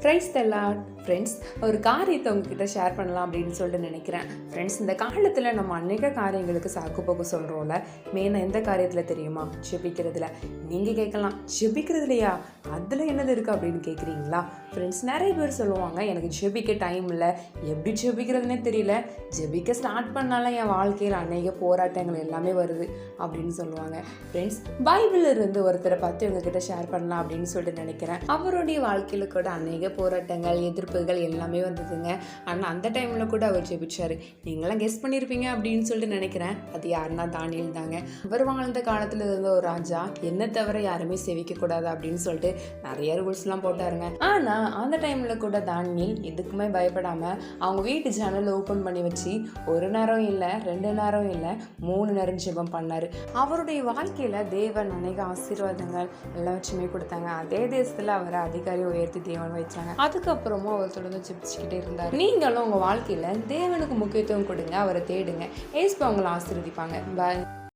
Praise the Lord. Friends, ஒரு காரியத்தை உங்ககிட்ட ஷேர் பண்ணலாம் அப்படின்னு சொல்லிட்டு நினைக்கிறேன். ஃப்ரெண்ட்ஸ், இந்த காலத்தில் நம்ம அநேக காரியங்களுக்கு சாக்கு போக்கு சொல்கிறோம்ல. மெயினாக எந்த காரியத்தில் தெரியுமா? ஜெபிக்கிறதுல. நீங்கள் கேட்கலாம், ஜெபிக்கிறதுலையா? அதில் என்னது இருக்குது அப்படின்னு கேட்குறீங்களா? ஃப்ரெண்ட்ஸ், நிறைய பேர் சொல்லுவாங்க, எனக்கு ஜெபிக்க டைம் இல்லை, எப்படி ஜெபிக்கிறதுனே தெரியல, ஜெபிக்க ஸ்டார்ட் பண்ணாலும் என் வாழ்க்கையில் அநேக போராட்டங்கள் எல்லாமே வருது அப்படின்னு சொல்லுவாங்க. ஃப்ரெண்ட்ஸ், பைபிளில் இருந்து ஒருத்தரை பார்த்து உங்ககிட்ட ஷேர் பண்ணலாம் அப்படின்னு சொல்லிட்டு நினைக்கிறேன். அவருடைய வாழ்க்கையில் கூட அநேக போராட்டங்கள், எதிர்ப்புகள் எல்லாமே வந்ததுங்க. ஆனால் அந்த டைமில் கூட அவர் ஜெபிச்சார். நீங்களாம் கெஸ் பண்ணியிருப்பீங்க அப்படின்னு சொல்லிட்டு நினைக்கிறேன். அது யாருன்னா தானியேல் தாங்க. அவர் வாழ்ந்த காலத்தில் இருந்த ஒரு ராஜா, என்ன தவிர யாருமே செவிக்கக்கூடாது அப்படின்னு சொல்லிட்டு நிறைய ரூல்ஸ்லாம் போட்டாருங்க. ஆனால் அந்த டைமில் கூட தானியேல் எதுக்குமே பயப்படாமல் அவங்க வீட்டு ஜன்னல் ஓப்பன் பண்ணி வச்சு ஒரு நேரம் இல்லை, 2 நேரம் இல்லை, 3 நேரம் ஜெபம் பண்ணார். அவருடைய வாழ்க்கையில் தேவன் அநேக ஆசீர்வாதங்கள் எல்லாச்சுமே கொடுத்தாங்க. அதே தேசத்தில் அவரை அதிகாரி உயர்த்தி தேவன் வச்சாங்க. அதுக்கப்புறமும் அவர் தொடர்ந்து ஜெபிச்சுக்கிட்டே இருந்தார். நீங்களும் உங்கள் வாழ்க்கையில் தேவனுக்கு முக்கியத்துவம் கொடுங்க, அவரை தேடுங்க. ஏசுப்பா உங்களை ஆசீர்வதிப்பாங்க. பாய்.